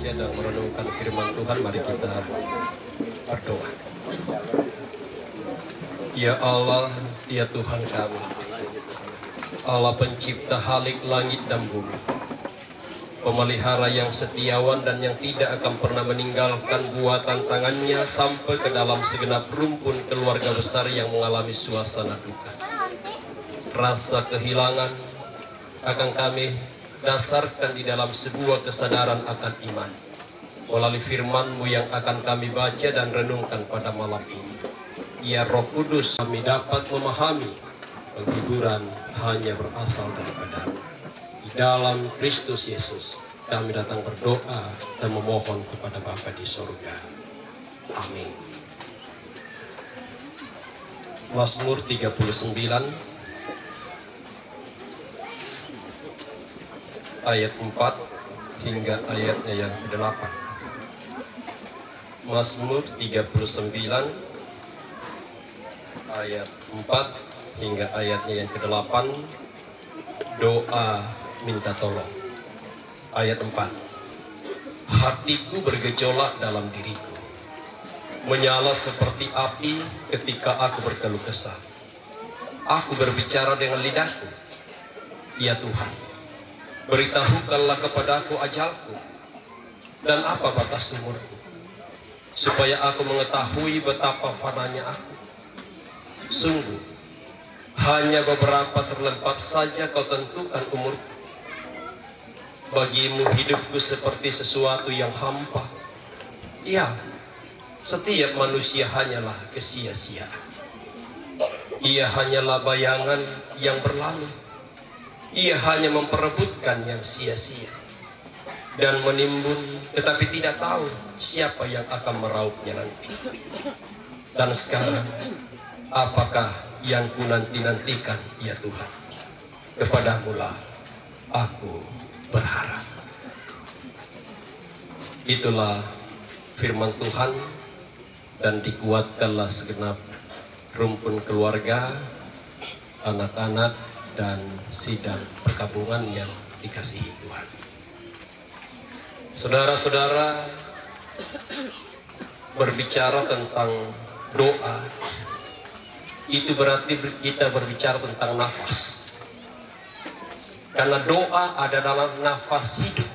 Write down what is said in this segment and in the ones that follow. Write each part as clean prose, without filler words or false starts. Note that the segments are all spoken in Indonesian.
membaca dan merenungkan firman Tuhan, mari kita berdoa. Ya Allah, ya Tuhan kami, Allah pencipta halik langit dan bumi, pemelihara yang setiawan dan yang tidak akan pernah meninggalkan buatan tangannya sampai ke dalam segenap rumpun keluarga besar yang mengalami suasana duka. Rasa kehilangan akan kami dasarkan di dalam sebuah kesadaran akan iman melalui firman-Mu yang akan kami baca dan renungkan pada malam ini. Ya Roh Kudus, kami dapat memahami penghiburan hanya berasal daripada-Mu. Di dalam Kristus Yesus kami datang berdoa dan memohon kepada Bapa di sorga. Amin. Mazmur 39 ayat 4 hingga ayatnya yang ke-8. Mazmur 39 ayat 4 hingga ayatnya yang ke-8. Doa minta tolong. Ayat 4. Hatiku bergejolak dalam diriku, menyala seperti api ketika aku berkeluh kesah. Aku berbicara dengan lidahku, ya Tuhan, beritahukanlah kepadaku ajalku dan apa batas umurku, supaya aku mengetahui betapa fananya aku. Sungguh, hanya beberapa terlempar saja kau tentukan umurku. Bagimu hidupku seperti sesuatu yang hampa. Ya, setiap manusia hanyalah kesia-siaan. Ia hanyalah bayangan yang berlalu. Ia hanya memperebutkan yang sia-sia dan menimbun, tetapi tidak tahu siapa yang akan meraupnya nanti. Dan sekarang, apakah yang ku nanti-nantikan, ya Tuhan? Kepadamu-lah aku berharap. Itulah firman Tuhan, dan dikuatkanlah segenap rumpun keluarga, anak-anak, dan sidang perkabungan yang dikasihi Tuhan. Saudara-saudara, berbicara tentang doa, itu berarti kita berbicara tentang nafas. Karena doa ada dalam nafas hidup.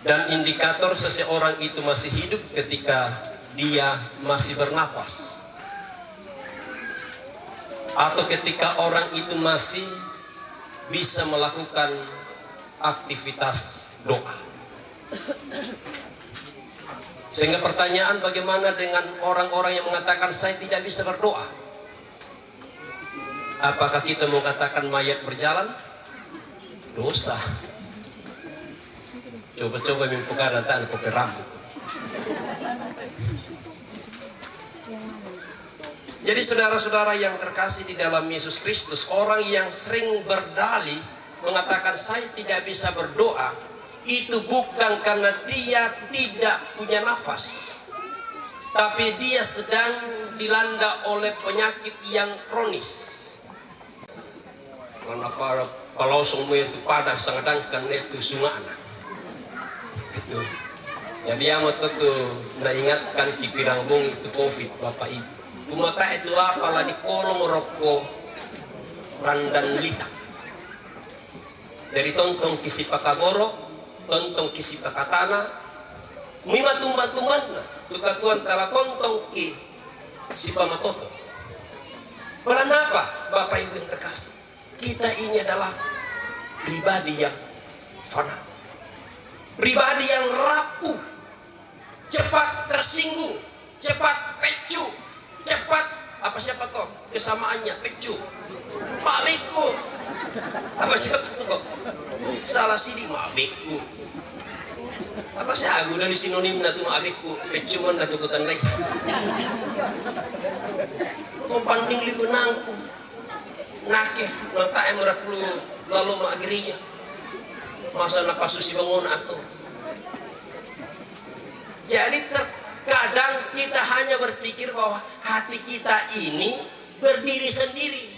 Dan indikator seseorang itu masih hidup ketika dia masih bernapas, atau ketika orang itu masih bisa melakukan aktivitas doa. Sehingga pertanyaan, bagaimana dengan orang-orang yang mengatakan saya tidak bisa berdoa? Apakah kita mau katakan mayat berjalan? Dosa. Coba-coba mimpukan datang kopi rambut. Jadi saudara-saudara yang terkasih di dalam Yesus Kristus, orang yang sering berdalih mengatakan saya tidak bisa berdoa, itu bukan karena dia tidak punya nafas, tapi dia sedang dilanda oleh penyakit yang kronis. Karena kalau semua itu pada sangadangkan itu sungana itu. Jadi amat itu ingatkan kipirang bung itu COVID Bapak Ibu. Kumata itu apalah di kolong rokok randan lita. Dari tontong kisi pakagoro, tontong kisi pakatana, mima tumba-tumbanna, tukatuan tala tontong ki si pamatoto. Kenapa Bapak Ibu yang terkasih? Kita ini adalah pribadi yang fana, pribadi yang rapuh, cepat tersinggung, cepat pecu, cepat apa siapa toh kesamaannya pecu, mamiku, apa siapa toh salah sini mamiku, apa sih aku dari sinonim natu mamiku, pecu man natu kutandai, kompanding libenangku. Nakeh, letak emerak lu lalu mak gereja. Masa nak pasusi bangun atau. Jadi terkadang kita hanya berpikir bahwa hati kita ini berdiri sendiri.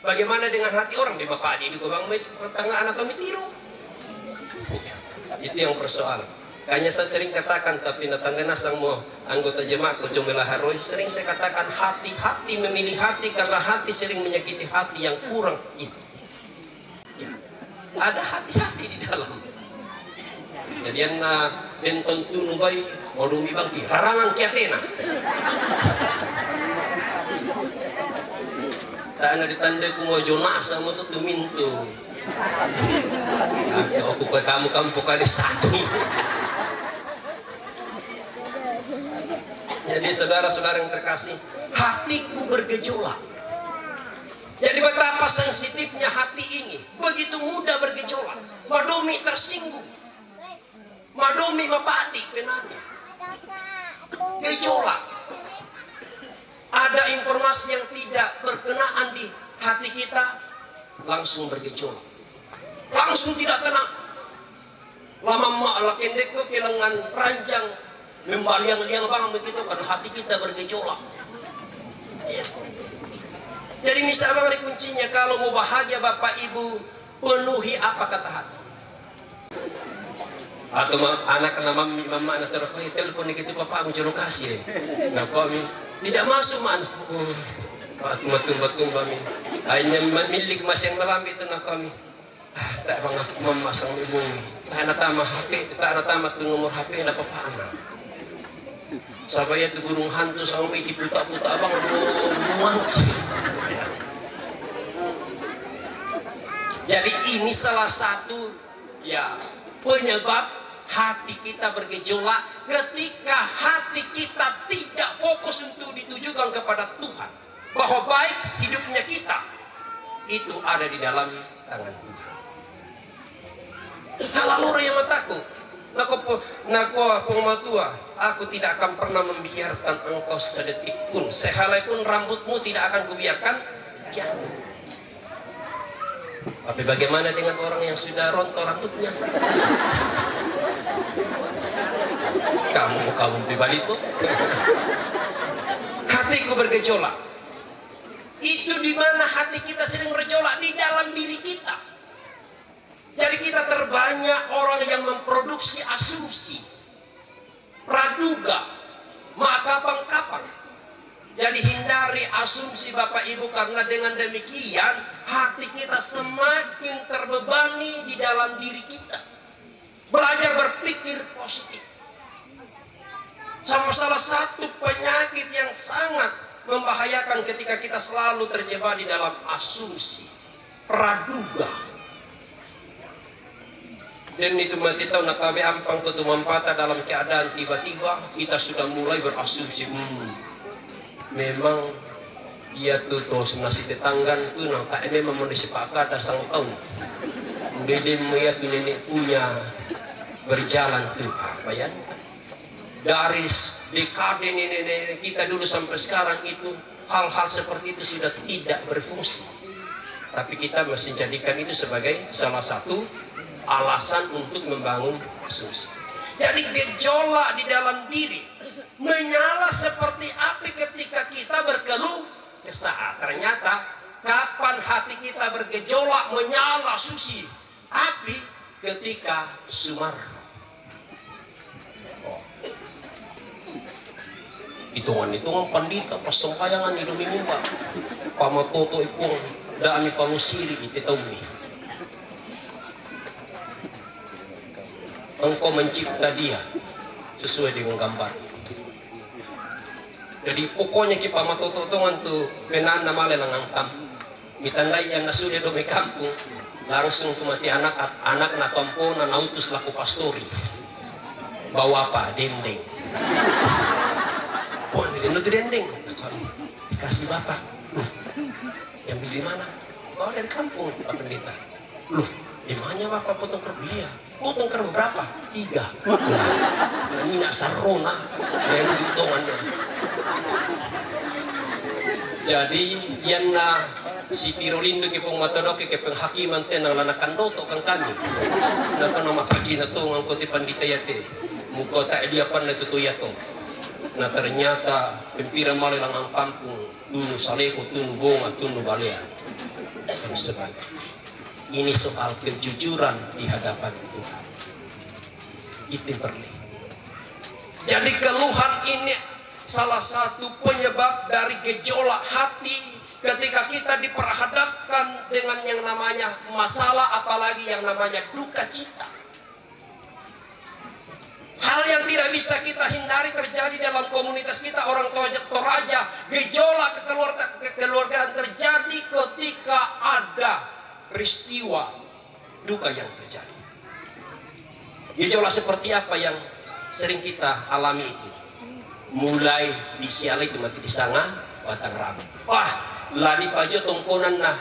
Bagaimana dengan hati orang di Bapak di Bang pertengahan atau mitiru? Itu yang persoalan. Hanya saya sering katakan, tapi natangana sang mo anggota jemaat Kocomela Haroi, sering saya katakan hati-hati memilih hati, karena hati sering menyakiti hati yang kurang itu. Ya, ada hati-hati di dalam. Jadi benton tunu bayi modumi bangki rarangan kiatena. Tak ada ditanda ku mau jonas sama tu mintu. Aku ke kamu pokali sakit. Jadi saudara-saudara yang terkasih, hatiku bergejolak. Jadi betapa sensitifnya hati ini, begitu mudah bergejolak. Madomi tersinggung, madomi mapadi penanya, gejolak. Ada informasi yang tidak berkenaan di hati kita, langsung bergejolak, langsung tidak tenang. Lama mak kendek kok kelangan ranjang membaliang-liang bang begitu, karena hati kita bergejolak. Ya. Jadi misalnya kuncinya kalau mau bahagia Bapak Ibu, penuhi apa kata hati. Atau anak mama anak terkait telepon gitu, Bapak mau jolok kasih. Nah kami tidak masuk anakku. Batung kami. Hanya milik mas yang melambi itu nak kami. Tak bang aku memasang ibu. Tak ada tambah HP, tak ada tambah tu nomor HP ada Bapak anak. Sabaya tu burung hantu sampai di putak-putak abang buang. Jadi ini salah satu ya penyebab hati kita bergejolak, ketika hati kita tidak fokus untuk ditujukan kepada Tuhan, bahwa baik hidupnya kita itu ada di dalam tangan Tuhan. Kalau orang yang mataku Nako pengmatua, aku tidak akan pernah membiarkan engkau sedetik pun, sehelai pun rambutmu tidak akan kubiarkan jatuh. Tapi bagaimana dengan orang yang sudah rontok rambutnya? Kamu pribadi itu. Hatiku bergejolak. Itu di mana hati kita sering bergejolak? Di dalam diri kita. Jadi kita terbanyak orang yang memproduksi asumsi, praduga, makapang-kapang. Jadi hindari asumsi Bapak Ibu, karena dengan demikian hati kita semakin terbebani di dalam diri kita. Belajar berpikir positif. Sama salah satu penyakit yang sangat membahayakan ketika kita selalu terjebak di dalam asumsi, praduga. Dan itu mati tahu nak kabe ampang tutu mampata dalam keadaan tiba-tiba kita sudah mulai berasumsi, memang ia tuh nasi tetanggan tuh nampak memang mau disepakat dasang tahun. Dede melihat nenek punya berjalan tuh apa ya? Dari dekade nenek kita dulu sampai sekarang itu hal-hal seperti itu sudah tidak berfungsi. Tapi kita masih jadikan itu sebagai salah satu alasan untuk membangun asumsi. Jadi gejolak di dalam diri menyala seperti api ketika kita berkeluh kesah. Ternyata kapan hati kita bergejolak menyala susi api ketika sumarno. Hitungan pandita pas sembahyangan di demi mumba pamatoto ipong dami palusiri ititaumi. Engkau mencipta dia sesuai dengan gambar. Jadi pokoknya kita matototongan tu penanda male lang angtam. Mitandai yang nasudia do kampung langsung tumati anak na tompo na nautus laku pastori. Bawa apa dendeng. Wah, ini tu dendeng. Dikasih bapak. Loh, yang beli di mana? Oh, dari kampung Pak Pendeta. Loh, emangnya bapak potong kerbau? Iya. Potong kerbau berapa? 3. Nah, ini nak sarona. Yang dihitungannya. Jadi yang na si Tirolindo ke pengmatodoke ke penghakiman tenang lanakan doto kang kami. Napa nama pagi na to ang kote pandita yate. Muko ta dia pan na tutuyato. Nah ternyata pempira male lang ang kampung tunu saleko tunu bonga tunu balea. Dan sebagainya. Ini soal kejujuran di hadapan Tuhan. itu perli. Jadi keluhan ini salah satu penyebab dari gejolak hati ketika kita diperhadapkan dengan yang namanya masalah, apalagi yang namanya duka cita. Hal yang tidak bisa kita hindari terjadi dalam komunitas kita, orang Toraja. Gejolak kekeluargaan terjadi ketika ada peristiwa duka yang terjadi. Gejolak seperti apa yang sering kita alami itu? Mulai disialai itu mati disanga batang rabu. Wah, lali pajo tongkonan nah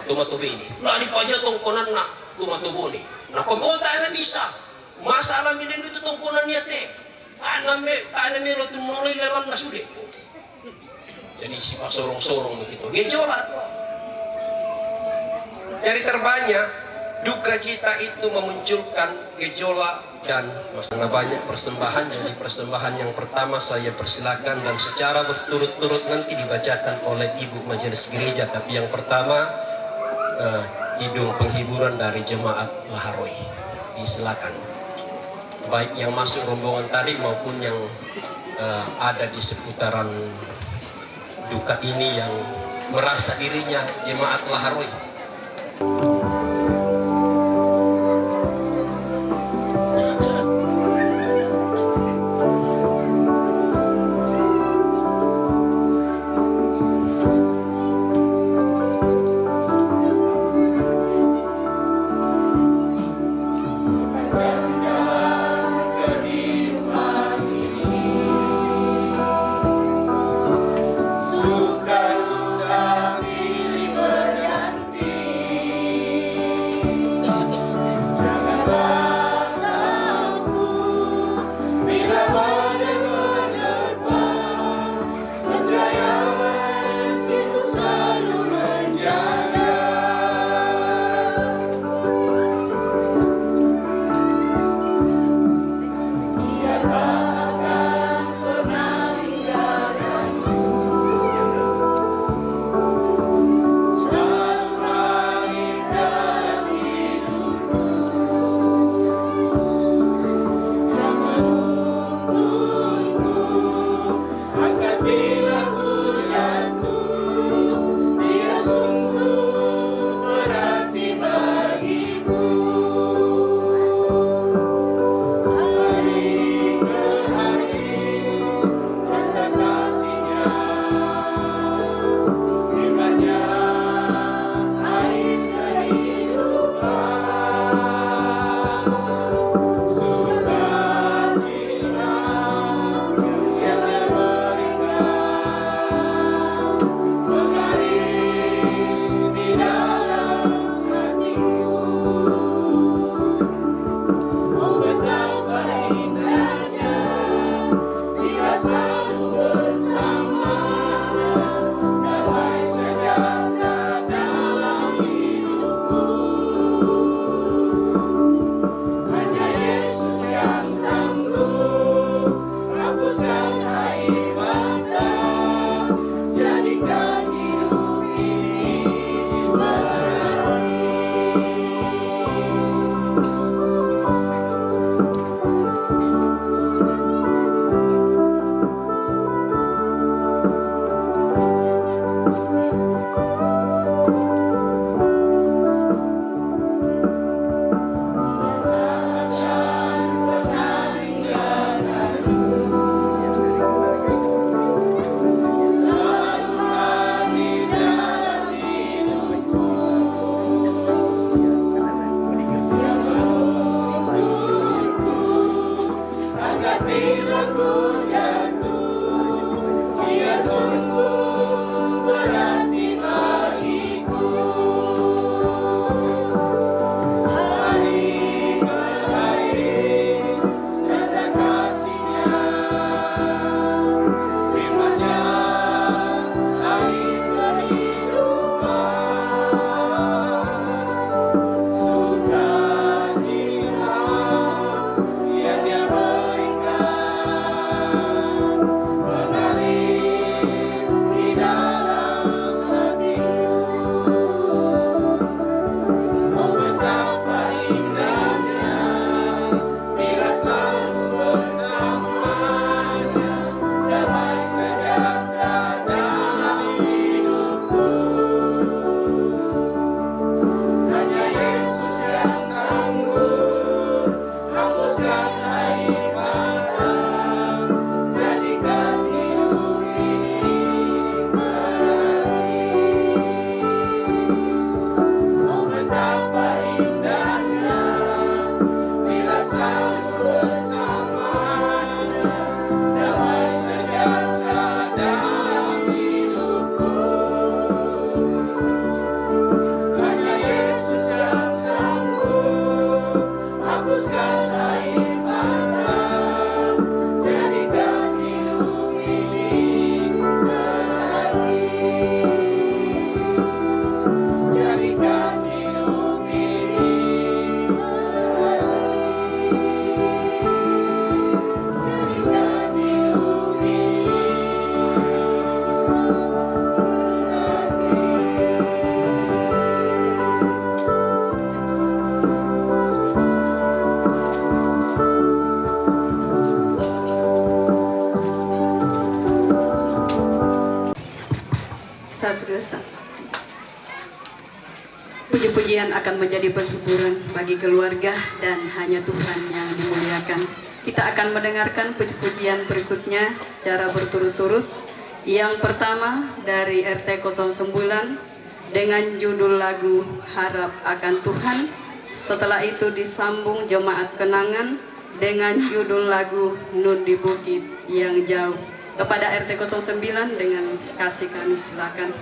tumato ini. Lali pajo tongkonan nah tumato boni. Nah, kung tak bisa. Masalah milin itu tongkonan niya te. Taname lo tumulay lelan na sulit. Jadi si sorong-sorong begitu. Gejolak. Dari terbanyak duka cita itu memunculkan gejolak dan masalah banyak persembahan. Jadi persembahan yang pertama saya persilakan dan secara berturut-turut nanti dibacakan oleh ibu majelis gereja. Tapi yang pertama hidung penghiburan dari jemaat Laharoi. Disilakan. Baik yang masuk rombongan tadi maupun yang ada di seputaran duka ini yang merasa dirinya jemaat Laharoi. dan akan menjadi penghiburan bagi keluarga dan hanya Tuhan yang dimuliakan. Kita akan mendengarkan puji-pujian berikutnya secara berturut-turut. Yang pertama dari RT 09 dengan judul lagu Harap Akan Tuhan. Setelah itu disambung Jemaat Kenangan dengan judul lagu Nun di Bukit yang Jauh. Kepada RT 09 dengan kasih kami silakan.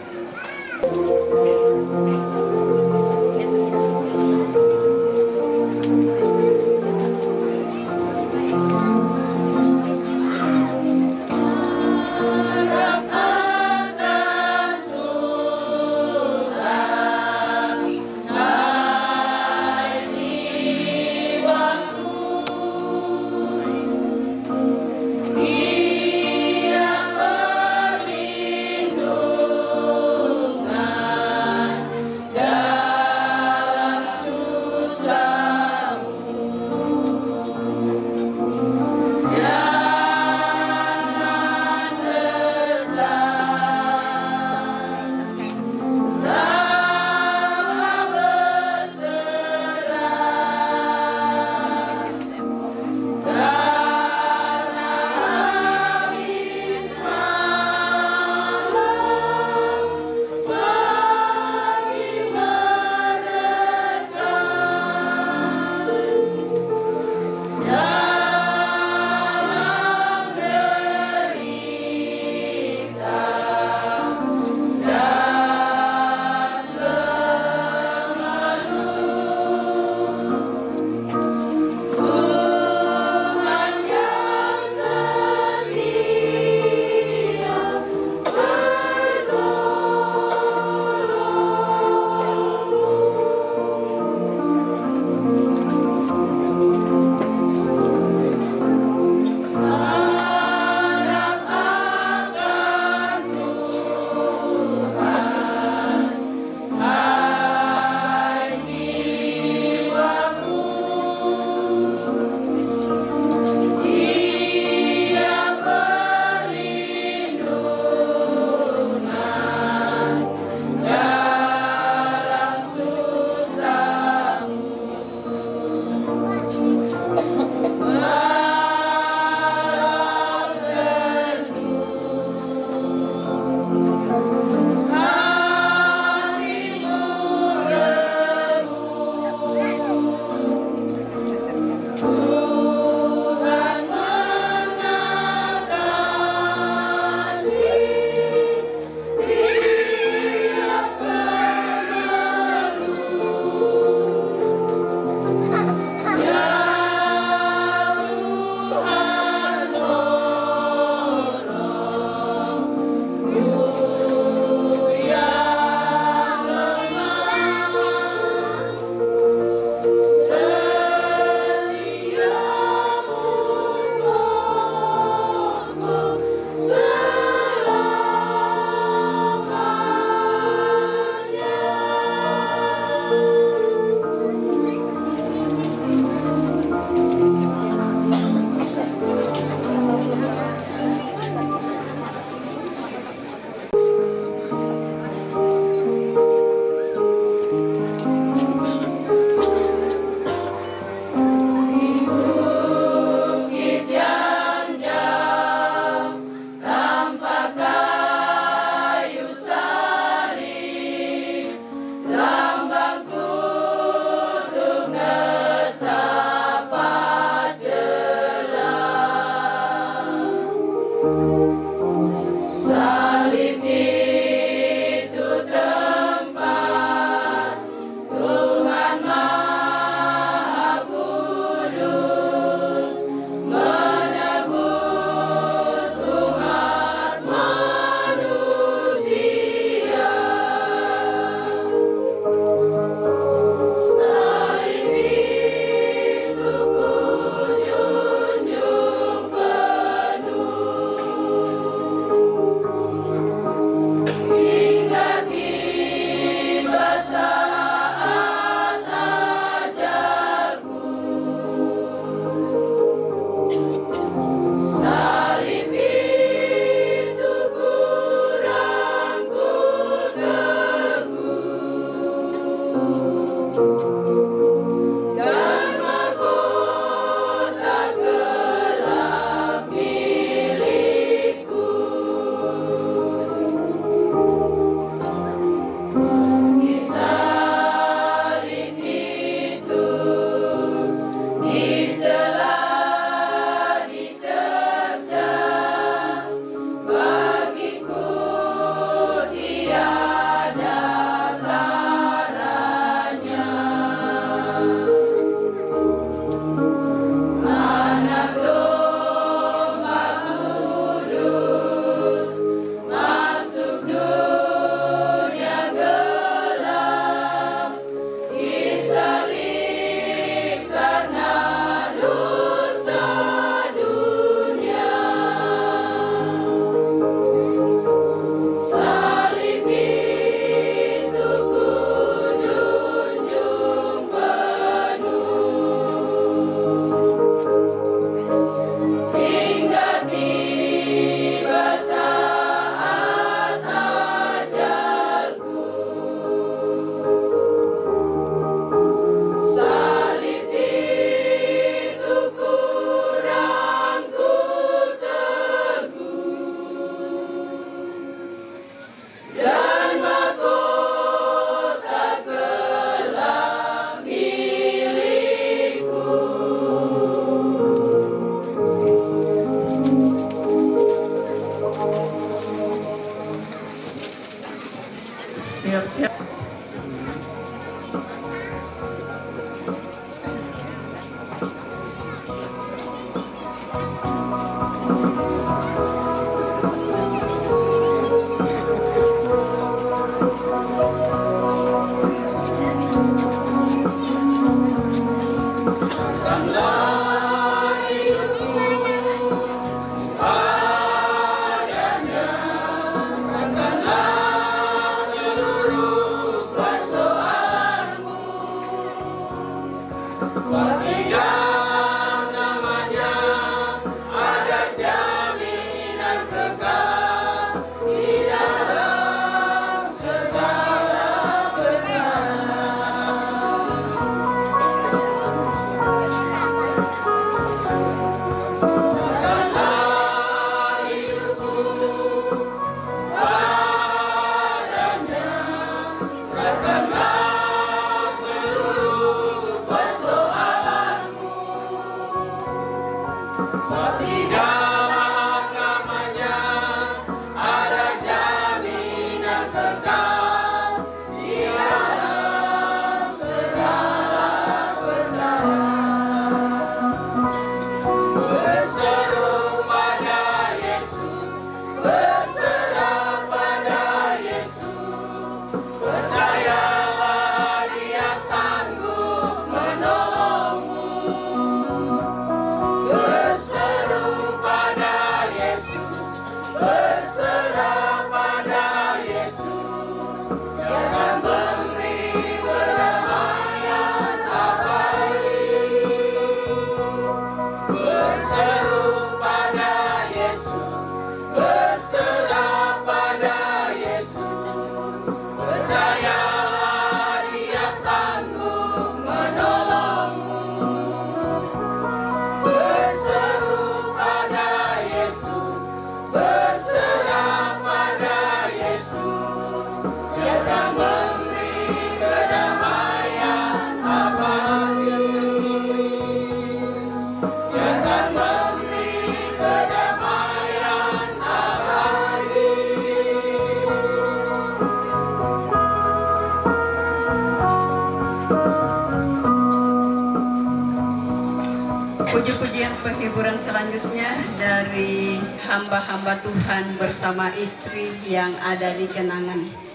Puji-pujian penghiburan selanjutnya dari hamba-hamba Tuhan bersama istri yang ada di kenangan.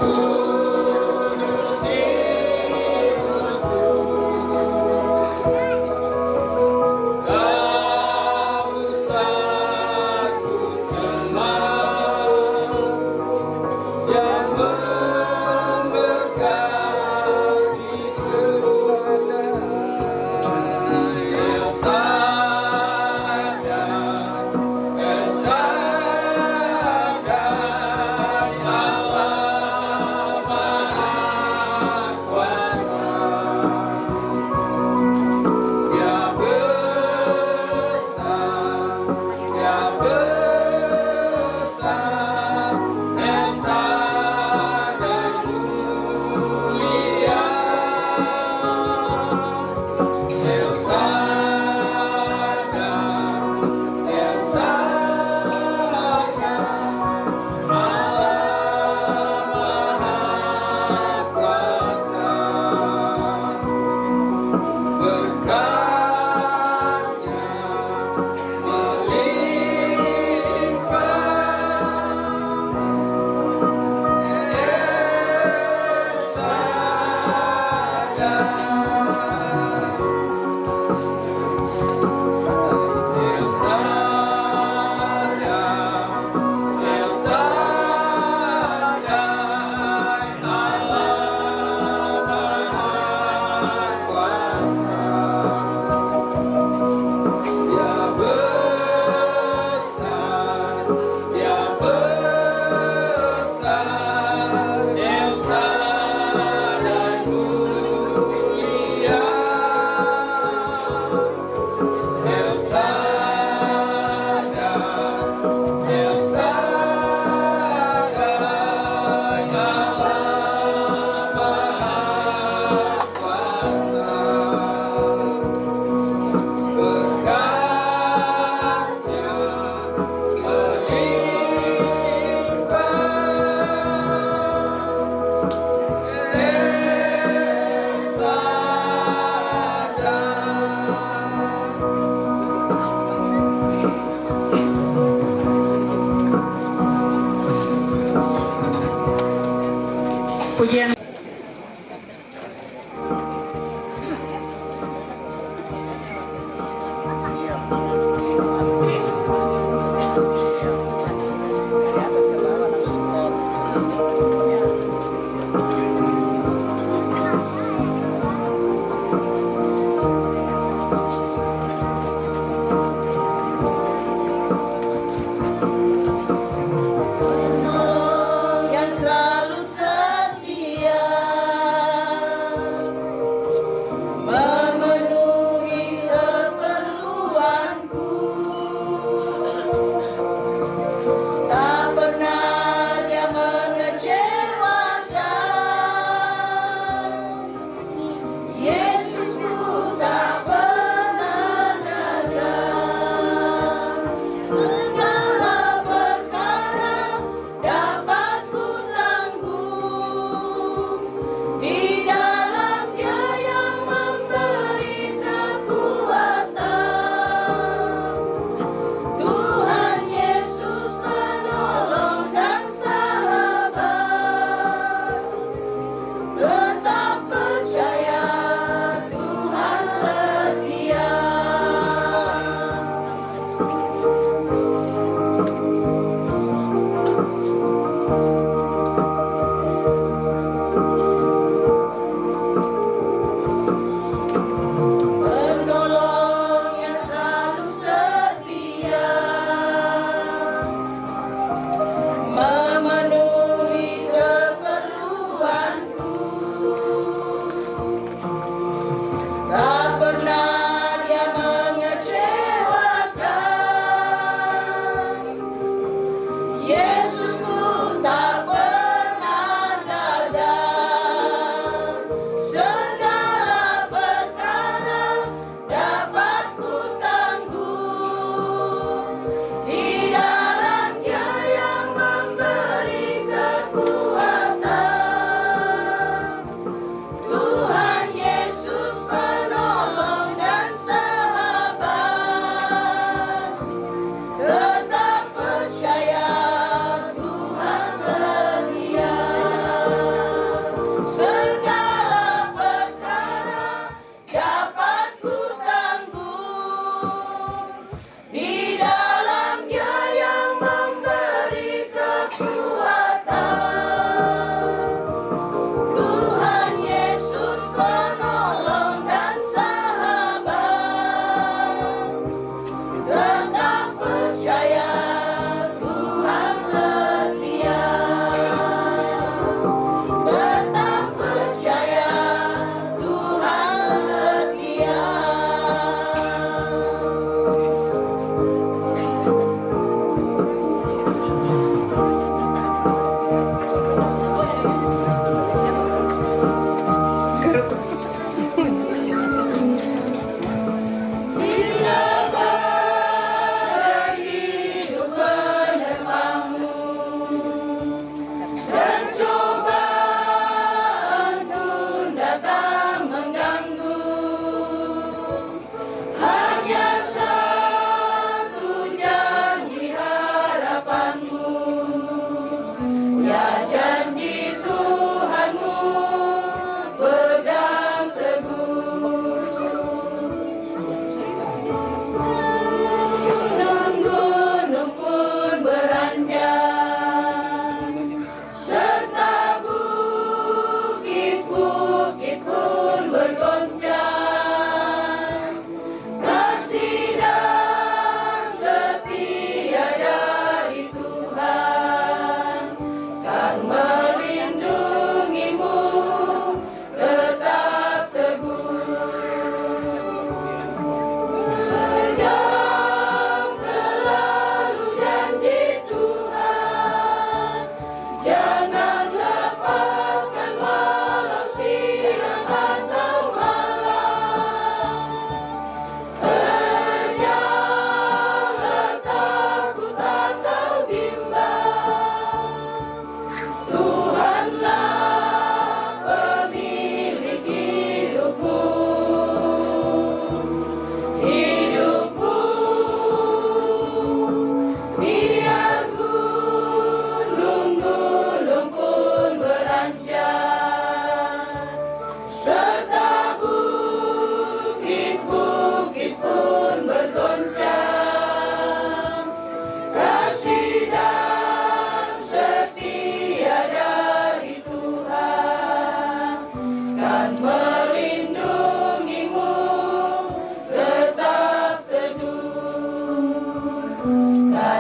Kesadaran Allah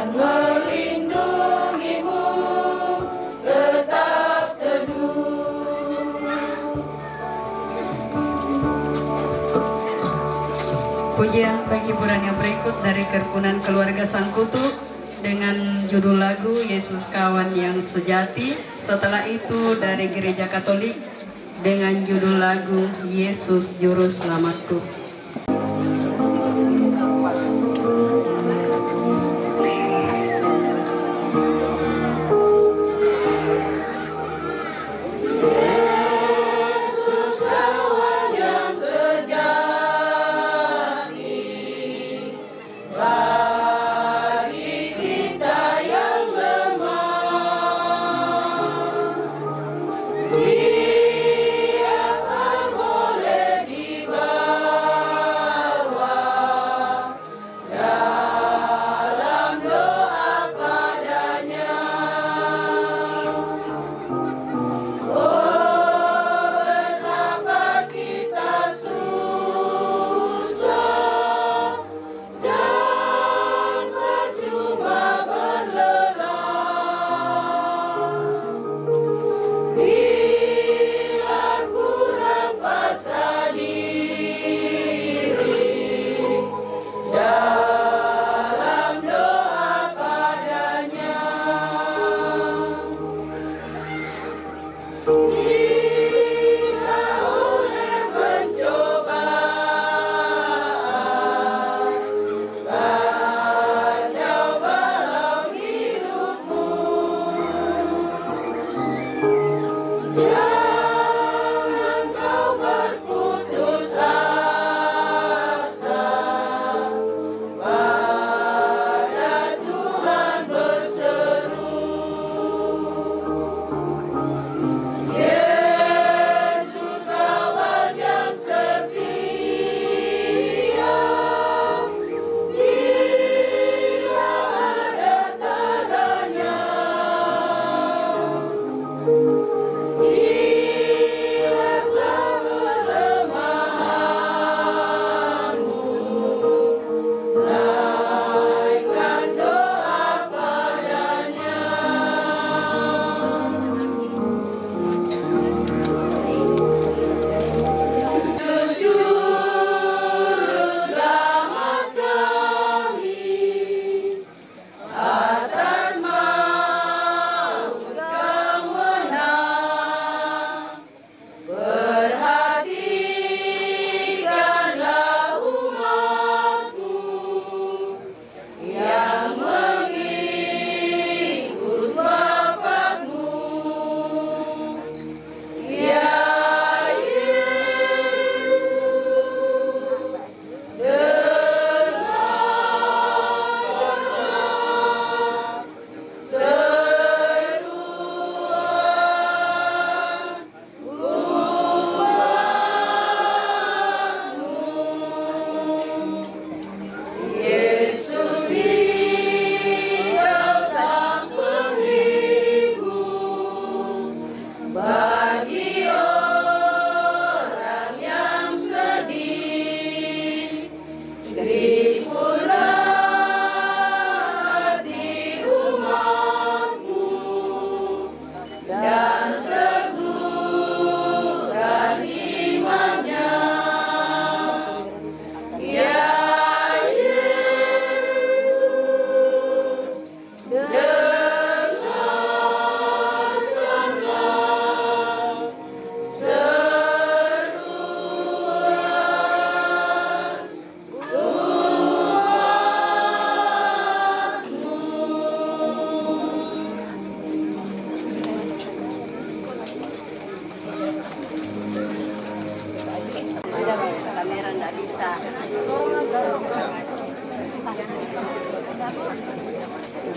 Pujian bagi hiburan yang berikut dari Kerukunan Keluarga Sangkutu dengan judul lagu Yesus Kawan yang Sejati. Setelah itu dari Gereja Katolik dengan judul lagu Yesus Juru Selamatku.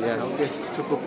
Ya, oke, cukup.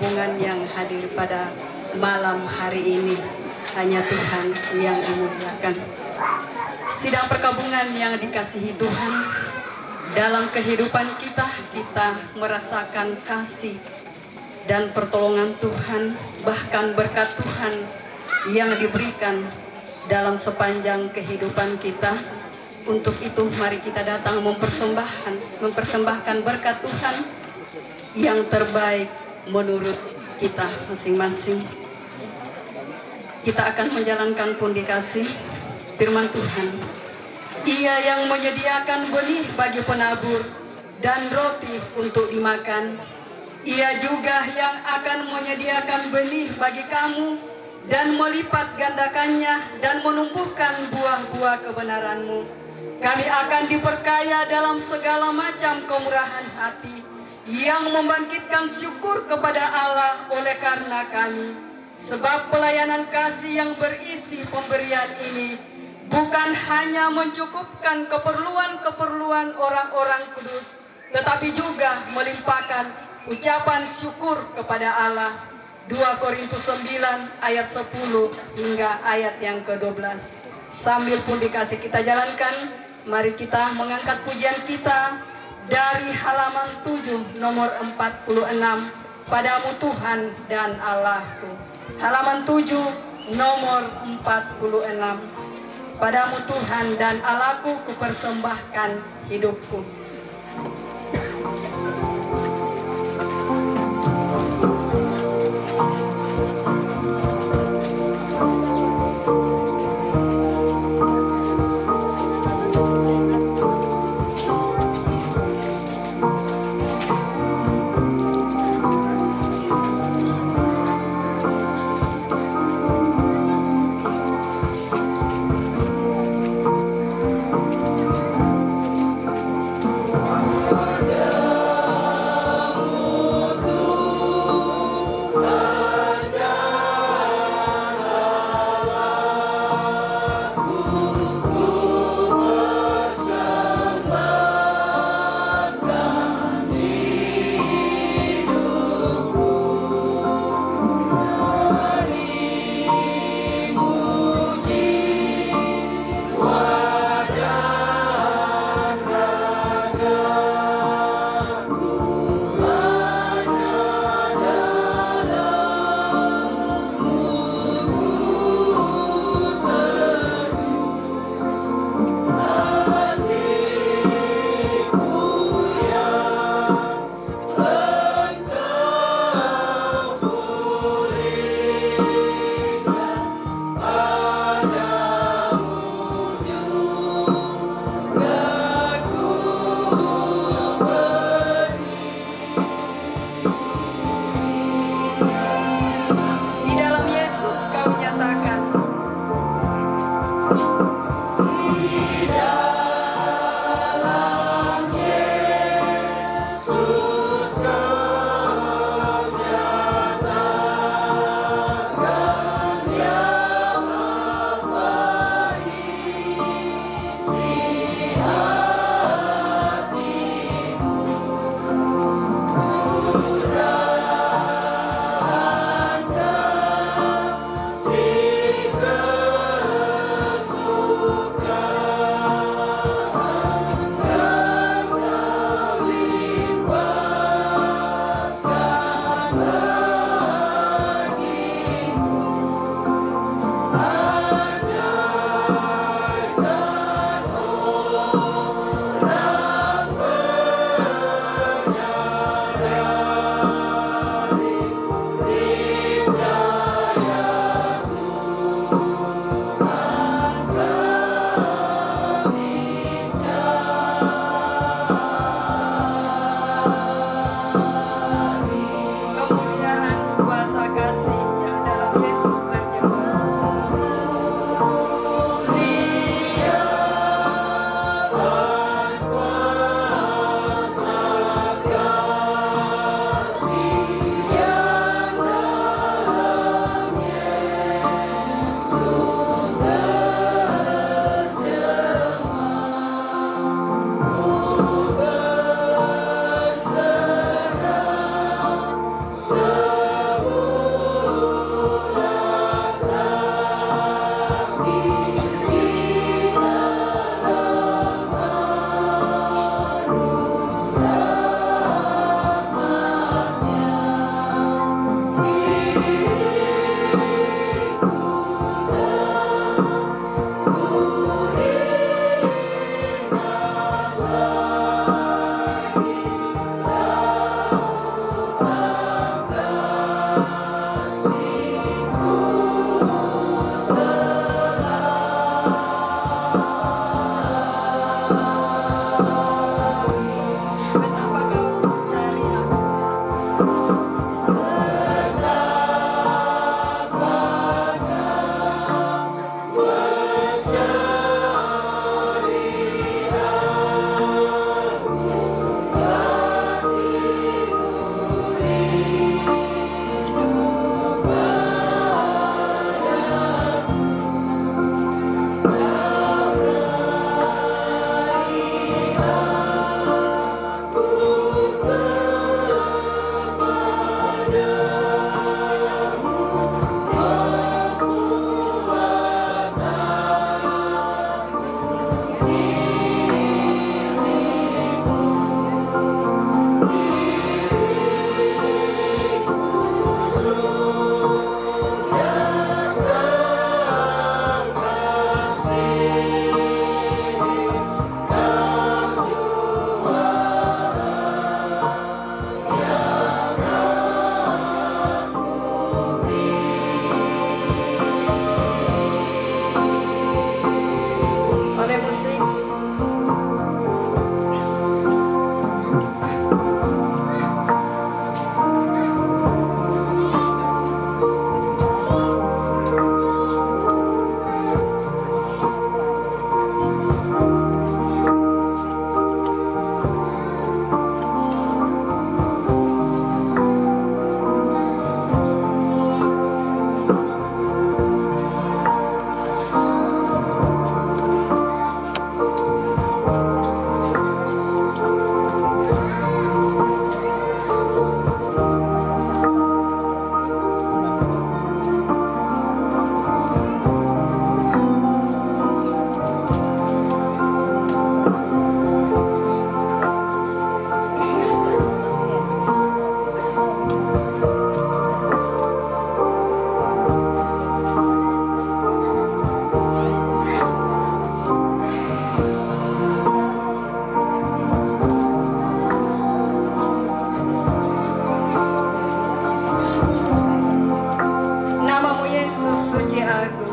perkabungan yang hadir pada malam hari ini. Hanya Tuhan yang dimuliakan. Sidang perkabungan yang dikasihi Tuhan, dalam kehidupan kita merasakan kasih dan pertolongan Tuhan, bahkan berkat Tuhan yang diberikan dalam sepanjang kehidupan kita. Untuk itu mari kita datang mempersembahkan berkat Tuhan yang terbaik menurut kita masing-masing. Kita akan menjalankan pundikasi firman Tuhan. Ia yang menyediakan benih bagi penabur dan roti untuk dimakan. Ia juga yang akan menyediakan benih bagi kamu dan melipat gandakannya dan menumbuhkan buah-buah kebenaranmu. Kami akan diperkaya dalam segala macam kemurahan hati yang membangkitkan syukur kepada Allah oleh karena kami. Sebab pelayanan kasih yang berisi pemberian ini bukan hanya mencukupkan keperluan-keperluan orang-orang kudus, tetapi juga melimpahkan ucapan syukur kepada Allah. 2 Korintus 9 ayat 10 hingga ayat yang ke-12. Sambil pundikasi kita jalankan, mari kita mengangkat pujian kita dari halaman 7 nomor 46. Padamu Tuhan dan Allahku. Halaman 7 nomor 46. Padamu Tuhan dan Allahku kupersembahkan hidupku. suci agung.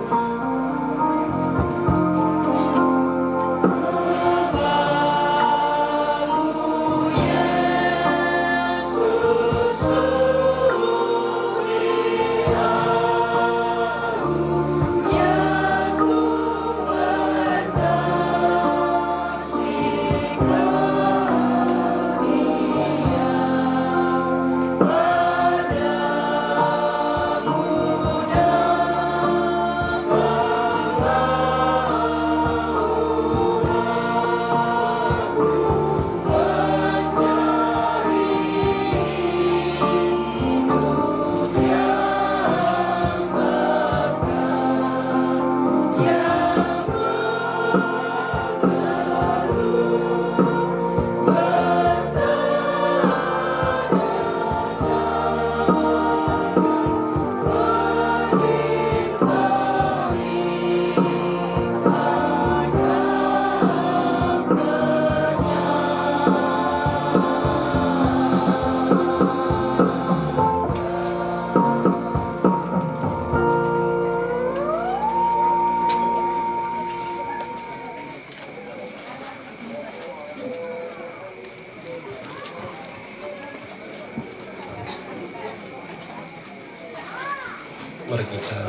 Mari kita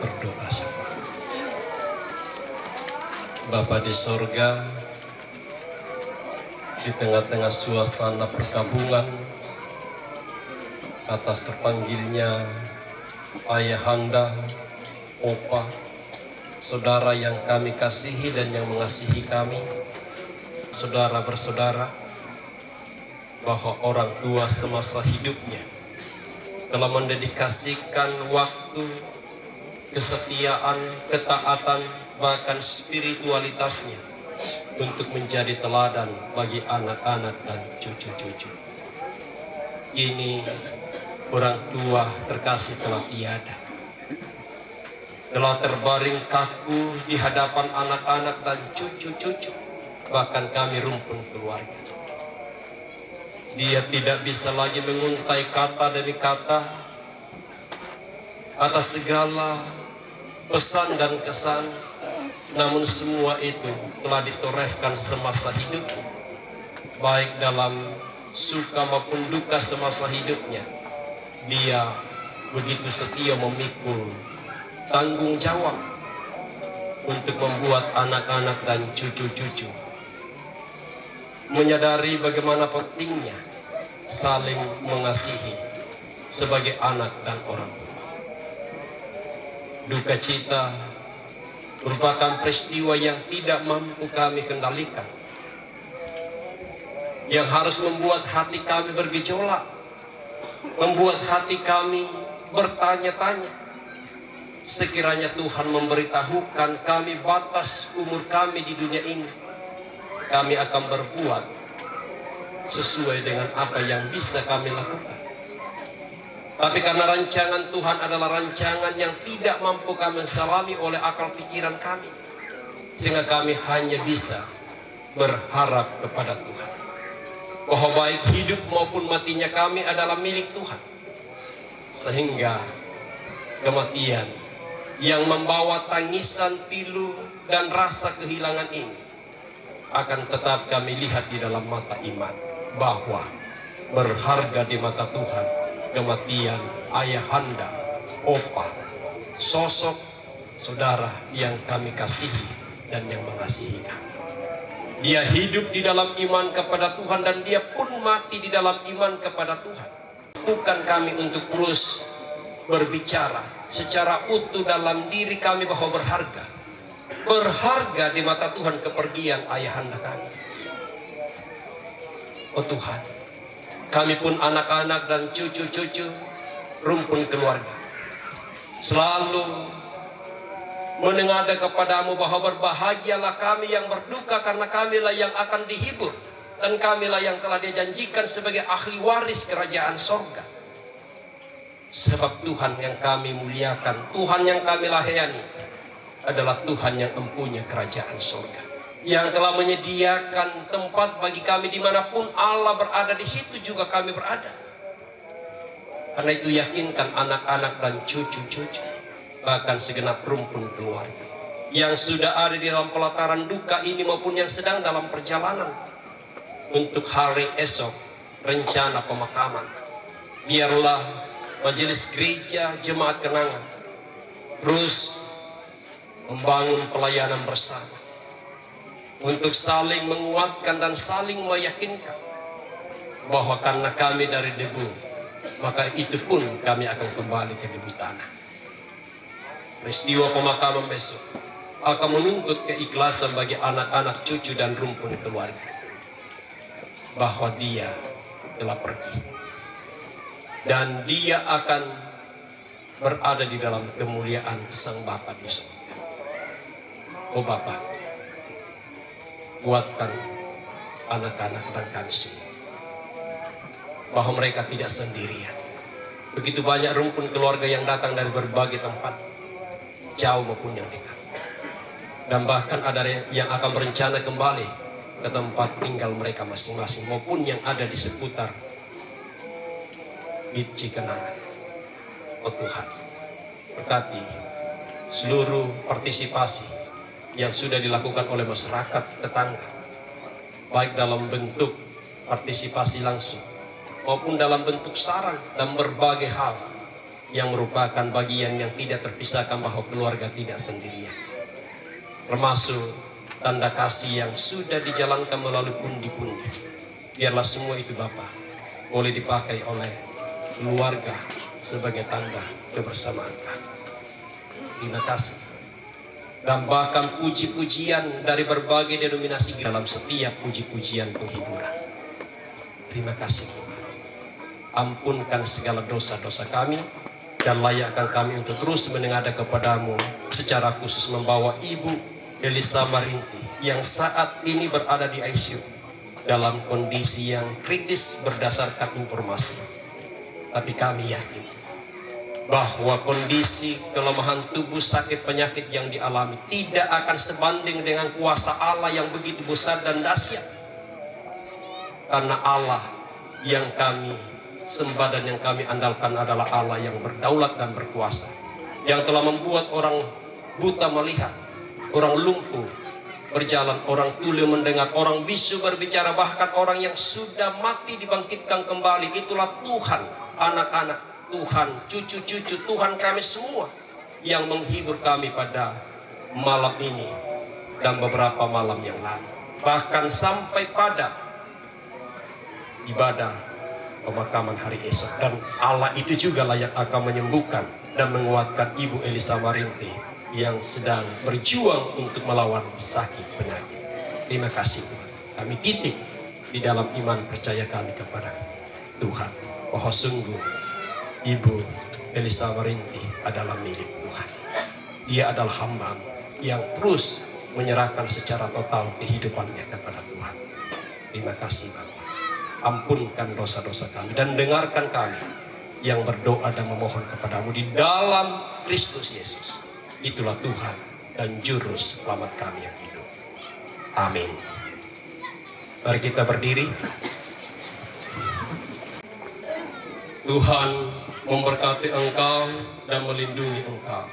berdoa sama. Bapa di sorga, di tengah-tengah suasana perkabungan, atas terpanggilnya ayahanda, opa, saudara yang kami kasihi dan yang mengasihi kami, saudara bersaudara, bahwa orang tua semasa hidupnya telah mendedikasikan waktu, kesetiaan, ketaatan, bahkan spiritualitasnya untuk menjadi teladan bagi anak-anak dan cucu-cucu. Kini orang tua terkasih telah tiada, telah terbaring kaku di hadapan anak-anak dan cucu-cucu, bahkan kami rumpun keluarga. Dia tidak bisa lagi menguntai kata demi kata atas segala pesan dan kesan, namun semua itu telah ditorehkan semasa hidupnya, baik dalam suka maupun duka semasa hidupnya. Dia begitu setia memikul tanggung jawab untuk membuat anak-anak dan cucu-cucu menyadari bagaimana pentingnya saling mengasihi sebagai anak dan orang tua. Duka cita merupakan peristiwa yang tidak mampu kami kendalikan, yang harus membuat hati kami bergejolak, membuat hati kami bertanya-tanya. Sekiranya Tuhan memberitahukan kami batas umur kami di dunia ini, kami akan berbuat sesuai dengan apa yang bisa kami lakukan. Tapi karena rancangan Tuhan adalah rancangan yang tidak mampu kami salami oleh akal pikiran kami, sehingga kami hanya bisa berharap kepada Tuhan bahwa baik hidup maupun matinya kami adalah milik Tuhan, sehingga kematian yang membawa tangisan, pilu, dan rasa kehilangan ini akan tetap kami lihat di dalam mata iman, bahwa berharga di mata Tuhan kematian ayahanda, opa, sosok saudara yang kami kasihi dan yang mengasihi kami. Dia hidup di dalam iman kepada Tuhan dan dia pun mati di dalam iman kepada Tuhan. Bukan kami untuk terus berbicara secara utuh dalam diri kami bahwa berharga di mata Tuhan kepergian ayahanda kami. Oh Tuhan, kami pun anak-anak dan cucu-cucu rumpun keluarga selalu menengadah kepadamu bahwa berbahagialah kami yang berduka, karena kamilah yang akan dihibur, dan kamilah yang telah dijanjikan sebagai ahli waris kerajaan sorga. Sebab Tuhan yang kami muliakan, Tuhan yang kami layani adalah Tuhan yang empunya kerajaan sorga, yang telah menyediakan tempat bagi kami dimanapun Allah berada, di situ juga kami berada. Karena itu yakinkan anak-anak dan cucu-cucu bahkan segenap rumpun keluarga yang sudah ada di dalam pelataran duka ini maupun yang sedang dalam perjalanan untuk hari esok rencana pemakaman. Biarlah majelis gereja jemaat kenangan terus membangun pelayanan bersama untuk saling menguatkan dan saling meyakinkan bahwa karena kami dari debu, maka itu pun kami akan kembali ke debu tanah. Peristiwa pemakaman besok akan menuntut keikhlasan bagi anak-anak, cucu dan rumpun keluarga, bahwa dia telah pergi dan dia akan berada di dalam kemuliaan Sang Bapa di surga. Oh Bapa, kuatkan anak-anak dan kami semua, bahwa mereka tidak sendirian. Begitu banyak rumpun keluarga yang datang dari berbagai tempat, jauh maupun yang dekat. Dan bahkan ada yang akan berencana kembali ke tempat tinggal mereka masing-masing, maupun yang ada di seputar Gitci Kenangan. Oh Tuhan, berkati seluruh partisipasi yang sudah dilakukan oleh masyarakat tetangga, baik dalam bentuk partisipasi langsung maupun dalam bentuk saran dan berbagai hal yang merupakan bagian yang tidak terpisahkan bahwa keluarga tidak sendirian. Termasuk tanda kasih yang sudah dijalankan melalui pundi-pundi. Biarlah semua itu Bapa boleh dipakai oleh keluarga sebagai tanda kebersamaan kami. Terima kasih. Dan bahkan puji-pujian dari berbagai denominasi dalam setiap puji-pujian penghiburan. Terima kasih Tuhan. Ampunkan segala dosa-dosa kami dan layakkan kami untuk terus menengadah kepadamu, secara khusus membawa Ibu Elisa Marinti yang saat ini berada di ICU dalam kondisi yang kritis berdasarkan informasi. Tapi kami yakin bahwa kondisi kelemahan tubuh, sakit penyakit yang dialami tidak akan sebanding dengan kuasa Allah yang begitu besar dan dahsyat. Karena Allah yang kami sembah dan yang kami andalkan adalah Allah yang berdaulat dan berkuasa, yang telah membuat orang buta melihat, orang lumpuh berjalan, orang tuli mendengar, orang bisu berbicara, bahkan orang yang sudah mati dibangkitkan kembali. Itulah Tuhan, anak-anak Tuhan, cucu-cucu Tuhan kami semua yang menghibur kami pada malam ini dan beberapa malam yang lalu, bahkan sampai pada ibadah pemakaman hari esok. Dan Allah itu juga layak akan menyembuhkan dan menguatkan Ibu Elisa Marinti yang sedang berjuang untuk melawan sakit penyakit. Terima kasih Tuhan. Kami titik di dalam iman percaya kami kepada Tuhan, bahwa sungguh Ibu Elisa Marinti adalah milik Tuhan. Dia adalah hamba yang terus menyerahkan secara total kehidupannya kepada Tuhan. Terima kasih Bapak. Ampunkan dosa-dosa kami dan dengarkan kami yang berdoa dan memohon kepadamu di dalam Kristus Yesus. Itulah Tuhan dan Juru Selamat kami yang hidup. Amin. Mari kita berdiri. Tuhan memberkati engkau dan melindungi engkau.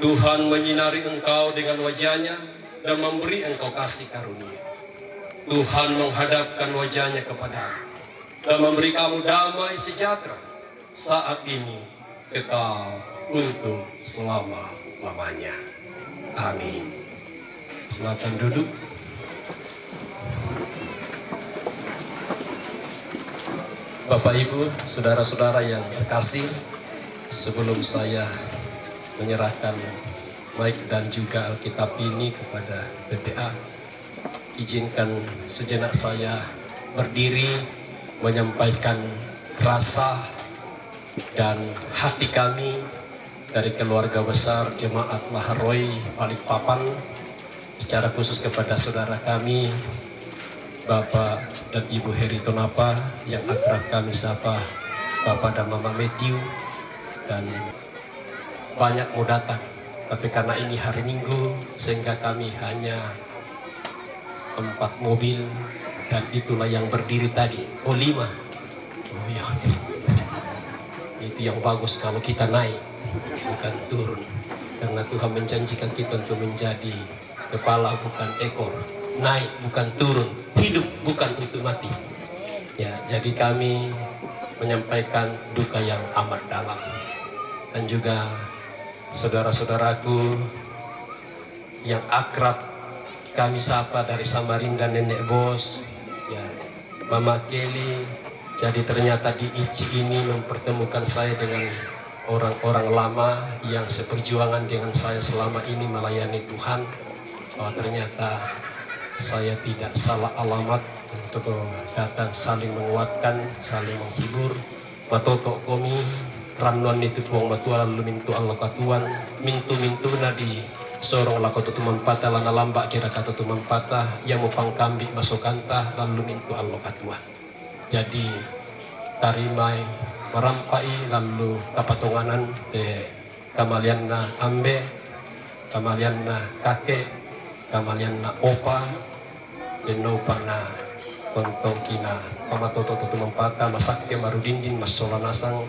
Tuhan menyinari engkau dengan wajahnya dan memberi engkau kasih karunia. Tuhan menghadapkan wajahnya kepadamu dan memberi kamu damai sejahtera saat ini, kekal untuk selama-lamanya. Amin. Silakan duduk. Bapak Ibu, saudara-saudara yang terkasih, sebelum saya menyerahkan mic dan juga Alkitab ini kepada PPA, izinkan sejenak saya berdiri menyampaikan rasa dan hati kami dari keluarga besar Jemaat Maharoy Balikpapan, secara khusus kepada saudara kami Bapak dan Ibu Heri Tonapa yang akrab kami sapa Bapak dan Mama Matthew, dan banyak mau datang, tapi karena ini hari Minggu sehingga kami hanya 4 mobil, dan itulah yang berdiri tadi. Oh 5. Oh ya, itu yang bagus kalau kita naik, bukan turun. Karena Tuhan menjanjikan kita untuk menjadi kepala bukan ekor, naik bukan turun, hidup bukan untuk mati. Ya, jadi kami menyampaikan duka yang amat dalam. Dan juga saudara-saudaraku yang akrab kami sapa dari Samarinda, Nenek Bos, ya, Mama Kelly. Jadi ternyata di ICI ini mempertemukan saya dengan orang-orang lama yang seperjuangan dengan saya selama ini melayani Tuhan. Bahwa ternyata saya tidak salah alamat untuk datang saling menguatkan, saling menghibur. Matoto komi ramnon itu puang matua lalu mintu Allah katuan mintu nadi sorong lakoto tu mempata lana lambak kira kata tu mempata yang mupang kambik masuk kanta lalu mintu Allah katuan. Jadi tarimai merampai lalu kapatonganan de kamalianna ambe, kamalianna kakek, kamalianna opa, dan opa na tontong kina pamatoto tu mempata masak ke marudindin masola nasang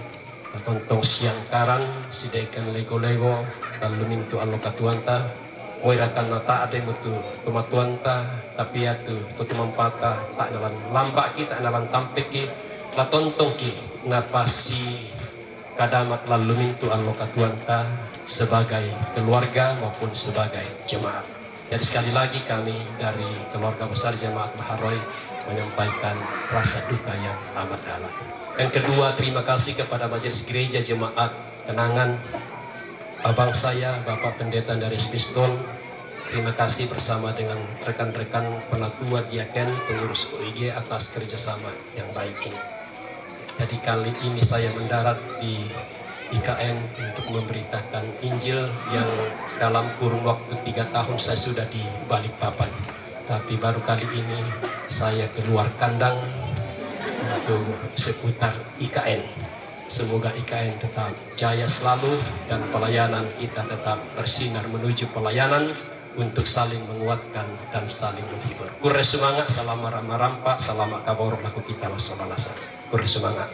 tontong siang karang sidaikan lego-lego lalu mintu Allah katuanta moirakan nata ada mutu tumatuanta tapi ya tu mempata tak nalan lambak kita nalan tampek ki la tontong ki napasi kadamat lalu mintu Allah katuanta sebagai keluarga maupun sebagai jemaat. Jadi sekali lagi kami dari keluarga besar Jemaat Baharoy menyampaikan rasa duka yang amat dalam. Yang kedua, terima kasih kepada Majelis Gereja Jemaat Kenangan, abang saya Bapak Pendeta dari Piston. Terima kasih bersama dengan rekan-rekan penatua diaken pengurus OIG atas kerjasama yang baik ini. Jadi kali ini saya mendarat di IKN untuk memberitakan Injil yang dalam kurun waktu 3 tahun saya sudah di Balikpapan. Tapi baru kali ini saya keluar kandang untuk seputar IKN. Semoga IKN tetap jaya selalu dan pelayanan kita tetap bersinar menuju pelayanan untuk saling menguatkan dan saling menghibur. Kurre semangat, salam marampa, salam kaborok laku kita lasalasa. Kurre semangat.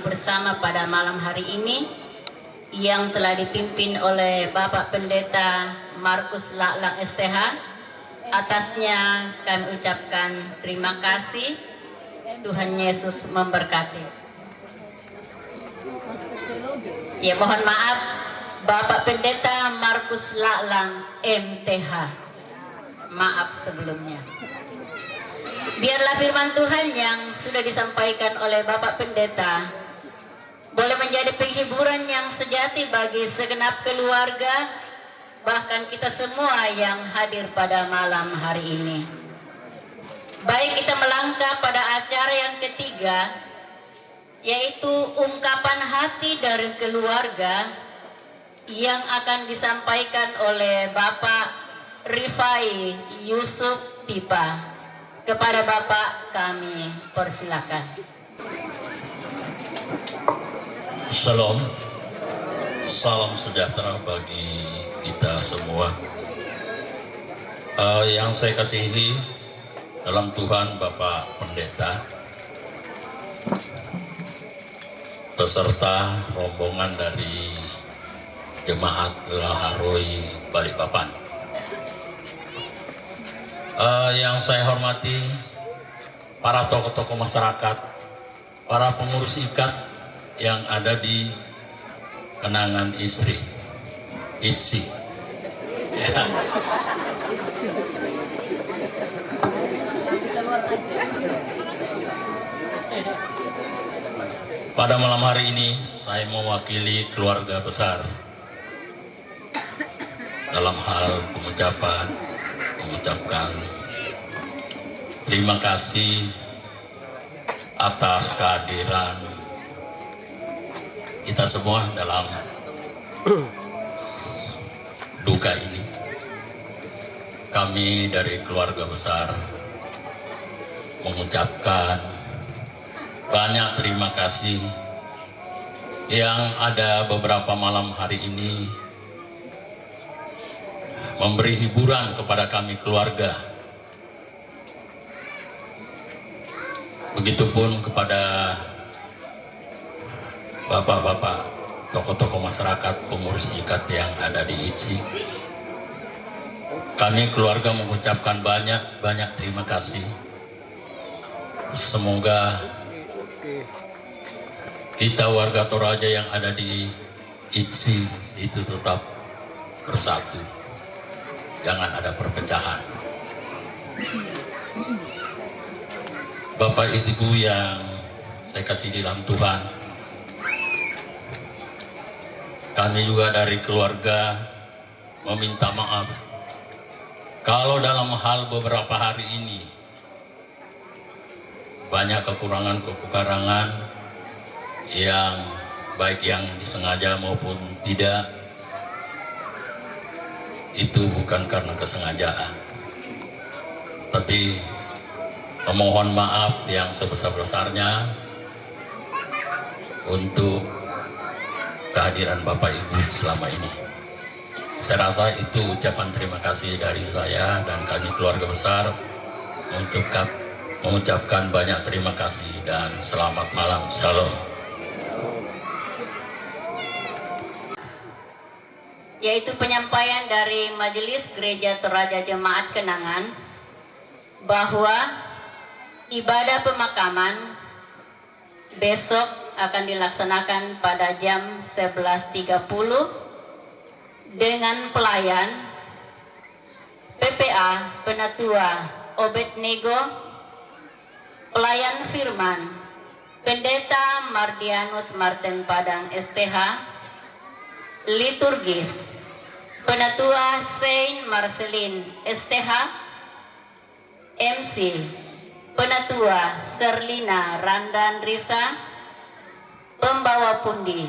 Bersama pada malam hari ini yang telah dipimpin oleh Bapak Pendeta Markus Laklang STH. Atasnya kami ucapkan terima kasih. Tuhan Yesus memberkati. Ya, mohon maaf Bapak Pendeta Markus Laklang MTH. Maaf sebelumnya. Biarlah firman Tuhan yang sudah disampaikan oleh Bapak Pendeta boleh menjadi penghiburan yang sejati bagi segenap keluarga, bahkan kita semua yang hadir pada malam hari ini. Baik, kita melangkah pada acara yang ketiga, yaitu ungkapan hati dari keluarga yang akan disampaikan oleh Bapak Rifai Yusuf Pipa. Kepada Bapak kami persilakan. Shalom, salam sejahtera bagi kita semua. Yang saya kasihi dalam Tuhan, Bapak Pendeta, beserta rombongan dari Jemaat Laharoi Balikpapan. Yang saya hormati para tokoh-tokoh masyarakat, para pengurus ikat yang ada di Kenangan Istri ITSI. Ya. Pada malam hari ini saya mewakili keluarga besar dalam hal mengucapkan terima kasih atas kehadiran kita semua dalam duka ini. Kami dari keluarga besar mengucapkan banyak terima kasih yang ada beberapa malam hari ini memberi hiburan kepada kami keluarga. Begitupun kepada bapak-bapak, tokoh-tokoh masyarakat, pengurus ikat yang ada di ITSI. Kami keluarga mengucapkan banyak terima kasih. Semoga kita warga Toraja yang ada di ITSI itu tetap bersatu. Jangan ada perpecahan. Bapak Ibu yang saya kasih di dalam Tuhan, kami juga dari keluarga meminta maaf kalau dalam hal beberapa hari ini banyak kekurangan yang baik yang disengaja maupun tidak. Itu bukan karena kesengajaan, tapi memohon maaf yang sebesar-besarnya untuk kehadiran Bapak Ibu selama ini. Saya rasa itu ucapan terima kasih dari saya dan kami keluarga besar untuk mengucapkan banyak terima kasih dan selamat malam. Shalom. Yaitu penyampaian dari Majelis Gereja Toraja Jemaat Kenangan bahwa ibadah pemakaman besok akan dilaksanakan pada jam 11.30 dengan pelayan PPA Penatua Obednego, pelayan firman Pendeta Mardianus Martin Padang STH, liturgis Penatua Saint Marcelin STH, MC Penatua Serlina Randan Risa, pembawa pundi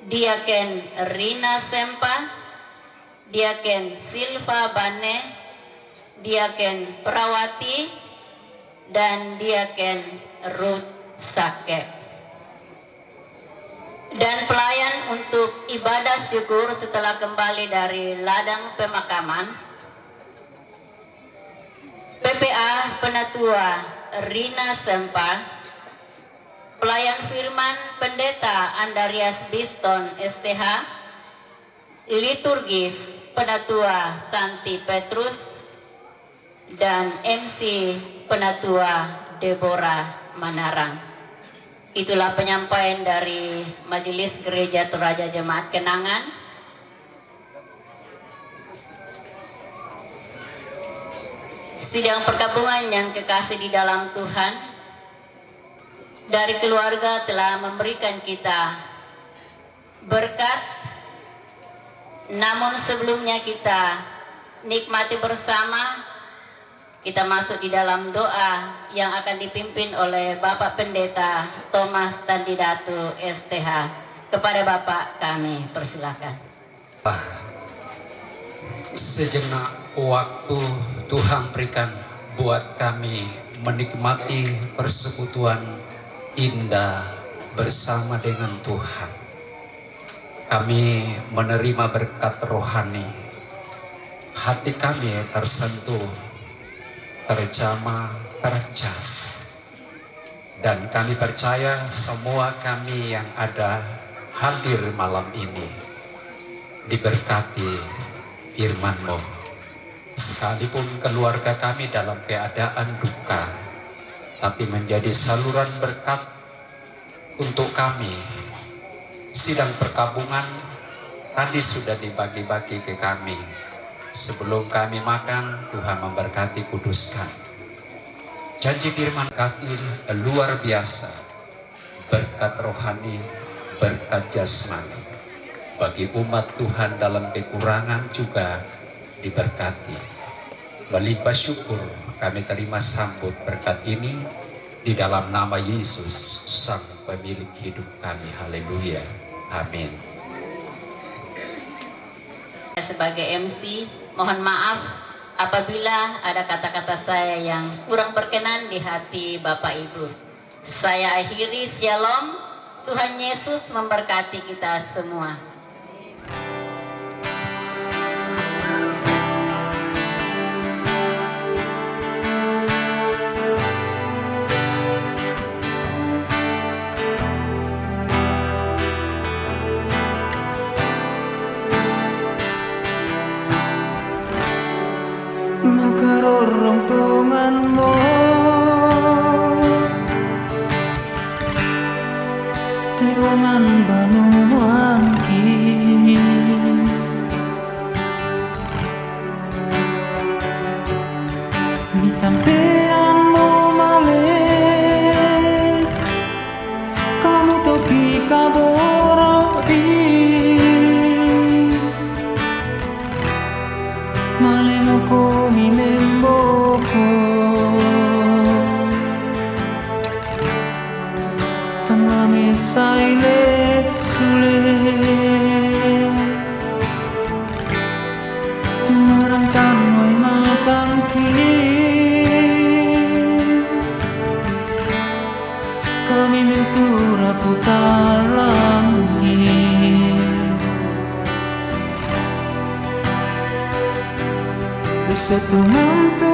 Diaken Rina Sempa, Diaken Silva Bane, Diaken Perawati, dan Diaken Ruth Sake. Dan pelayan untuk ibadah syukur setelah kembali dari ladang pemakaman PPA Penatua Rina Sempa, pelayan firman Pendeta Andarias Biston STH, liturgis Penatua Santi Petrus, dan MC Penatua Deborah Manarang. Itulah penyampaian dari Majelis Gereja Toraja Jemaat Kenangan. Sidang pergabungan yang kekasih di dalam Tuhan, dari keluarga telah memberikan kita berkat, namun sebelumnya kita nikmati bersama. Kita masuk di dalam doa yang akan dipimpin oleh Bapak Pendeta Thomas Tandidatu STH. Kepada Bapak kami persilakan. Sejenak waktu Tuhan berikan buat kami menikmati persekutuan indah bersama dengan Tuhan. Kami menerima berkat rohani. Hati kami tersentuh, terjamah, tercas, dan kami percaya semua kami yang ada hadir malam ini diberkati firman-Mu. Sekalipun keluarga kami dalam keadaan duka, tapi menjadi saluran berkat untuk kami. Sidang perkabungan tadi sudah dibagi-bagi ke kami. Sebelum kami makan, Tuhan memberkati, kuduskan. Janji firman katil luar biasa, berkat rohani, berkat jasmani. Bagi umat Tuhan dalam kekurangan juga diberkati. Melimpah syukur kami terima sambut berkat ini di dalam nama Yesus, Sang Pemilik hidup kami. Haleluya. Amin. Sebagai MC, mohon maaf apabila ada kata-kata saya yang kurang berkenan di hati Bapak Ibu. Saya akhiri, Shalom. Tuhan Yesus memberkati kita semua. Makarorong tungan mo tiungan banuan ki bitampean mo male kamu toki kaboroi male mo kumi memboko tengah mesaile sule tumarang tanway matangki kami mentura putalangi Besetu mantu